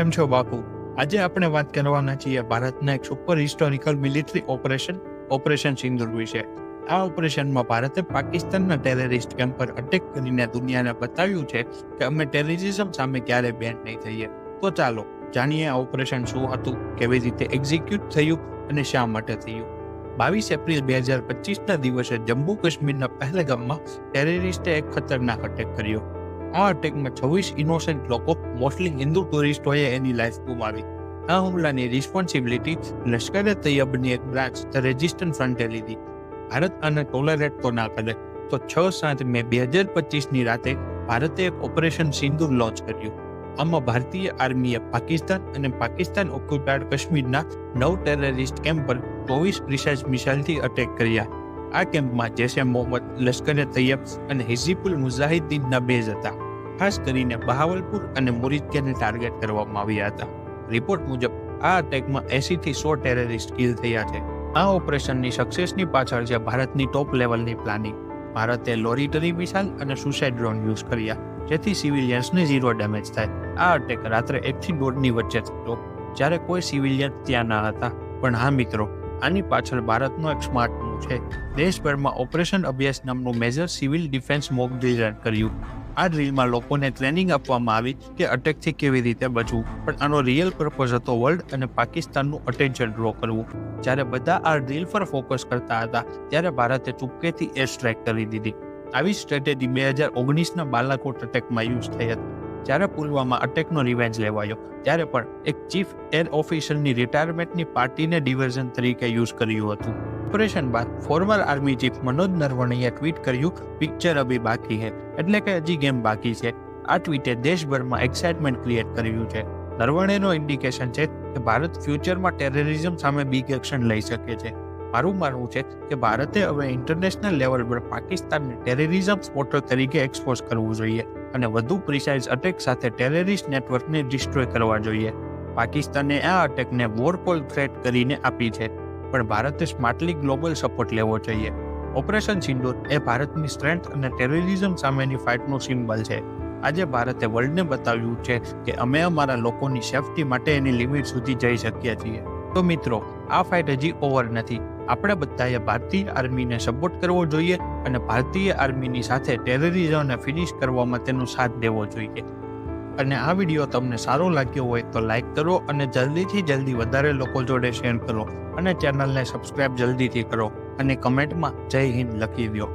કેમ છો બાપુ? આજે આપણે વાત કરવાના છીએ ભારતના એક સુપર હિસ્ટોરિકલ મિલિટરી ઓપરેશન સિંદૂર વિશે. આ ઓપરેશનમાં ભારતે પાકિસ્તાનના ટેરરિસ્ટ કેમ્પ પર અટેક કરીને દુનિયાને બતાવ્યું છે કે અમે ટેરરિઝમ સામે ક્યારે બેન્ડ નહીં થઈએ. તો ચાલો જાણીએ આ ઓપરેશન શું હતું, કેવી રીતે એક્ઝિક્યુટ થયું અને શા માટે થયું. 22 એપ્રિલ 2025ના દિવસે જમ્મુ કાશ્મીરના પહેલગામમાં ટેરરિસ્ટે એક ખતરનાક અટેક કર્યો. આ અટેકમાં 26 ઇનોસેન્ટ લોકો, મોસ્ટલી હિન્દુ ટુરિસ્ટોએ એની લાઈફ ગુમાવી. આ હુમલાની રિસ્પોન્સિબિલિટી લશ્કરે તૈયબની એક બ્રાન્ચ ધ રેઝિસ્ટન્ટ ફ્રન્ટે લીધી. ભારત આને ટોલરેટ તો ના કરે, તો 6-7 મે 2025ની રાતે ભારતે એક ઓપરેશન સિંદૂર લોન્ચ કર્યું. આમાં ભારતીય આર્મીએ પાકિસ્તાન અને પાકિસ્તાન ઓક્યુપાયડ કાશ્મીરના 9 ટેરરિસ્ટ કેમ્પ પર 24 પ્રિસાઇઝ મિસાઇલથી અટેક કર્યા. આ કેમ્પમાં જૈશે મોહમ્મદ, લશ્કરે તૈયબ અને હિઝબુલ મુજાહિદ્દીનના બેઝ હતા. ખાસ કરીને બહાવલપુર અને મુરીદકેને ટાર્ગેટ કરવામાં આવ્યા હતા. રિપોર્ટ મુજબ આ અટેકમાં 80 થી 100 ટેરરિસ્ટ કિલ થયા છે. આ ઓપરેશનની સક્સેસની પાછળ છે ભારતની ટોપ લેવલની પ્લાનિંગ. ભારતે લોરિટરી મિસાઇલ અને સુસાઇડ ડ્રોન યુઝ કર્યા, જેથી સિવિલિયન્સને ઝીરો ડેમેજ થાય. આ અટેક રાત્રે 1 થી 1:30 વચ્ચે થયો, જ્યારે કોઈ સિવિલિયન ત્યાં ના હતા. પણ હા મિત્રો, આની પાછળ ભારતનો એક સ્માર્ટ મૂવ છે. દેશભરમાં ઓપરેશન અભ્યાસ નામનું major civil defence mock drill run કર્યું. આ ડ્રીલમાં લોકોને ટ્રેનિંગ આપવામાં આવી કે અટેકથી કેવી રીતે બચવું, પણ આનો રિયલ પર્પઝ હતો વર્લ્ડ અને પાકિસ્તાનનું અટેન્શન ડ્રો કરવું. જ્યારે બધા આ ડ્રીલ પર ફોકસ કરતા હતા, ત્યારે ભારતે ચૂપકેથી એર સ્ટ્રાઇક કરી દીધી. આવી સ્ટ્રેટેજી 2019ના બાલાકોટ અટેકમાં યુઝ થઈ હતી. જ્યારે પુલવામા અટેકનો રિવેન્જ લેવાયો, ત્યારે પણ એક ચીફ એર ઓફિસરની રિટાયરમેન્ટની પાર્ટીને ડિવર્ઝન તરીકે યુઝ કર્યું હતું. ઓપરેશન બાદ ફોર્મર આર્મી ચીફ મનોજ નરવણેએ ટ્વીટ કર્યું, પિક્ચર અભી બાકી હૈ, એટલે કે હજી ગેમ બાકી છે. આ ટ્વીટે દેશભરમાં એક્સાઇટમેન્ટ ક્રિએટ કર્યું છે. નરવણેનો ઇન્ડિકેશન છે કે ભારત ફ્યુચરમાં ટેરરિઝમ સામે બિગ એક્શન લઈ શકે છે. મારું માનવું છે કે ભારતે હવે ઇન્ટરનેશનલ લેવલ પર પાકિસ્તાનને ટેરરિઝમ સ્પોટર તરીકે એક્સપોઝ કરવું જોઈએ અને વધુ પ્રિસાઇઝ અટેક સાથે ટેરરિસ્ટ નેટવર્કને ડિસ્ટ્રોય કરવા જોઈએ. પાકિસ્તાને આ અટેકને વોરકોલ થ્રેટ કરીને આપી છે, પણ ભારતે સ્માર્ટલી ગ્લોબલ સપોર્ટ લેવો જોઈએ. ઓપરેશન સિંદૂર એ ભારતની સ્ટ્રેન્થ અને ટેરરિઝમ સામેની ફાઇટનું સિમ્બલ છે. આજે ભારતે વર્લ્ડને બતાવ્યું છે કે અમે અમારા લોકોની સેફટી માટે એની લિમિટ સુધી જઈ શકીએ છીએ. તો મિત્રો, આ ફાઇટ હજી ઓવર નથી. આપણે બધાએ ભારતીય આર્મીને સપોર્ટ કરવો જોઈએ અને ભારતીય આર્મીની સાથે ટેરરિઝમને ફિનિશ કરવામાં તેનો સાથ દેવો જોઈએ. અને આ વિડીયો તમને સારો લાગ્યો હોય તો લાઈક કરો અને જલ્દીથી જલ્દી વધારે લોકો જોડે શેર કરો અને ચેનલને સબસ્ક્રાઇબ જલ્દીથી કરો અને કમેન્ટમાં જય હિન્દ લખી દો.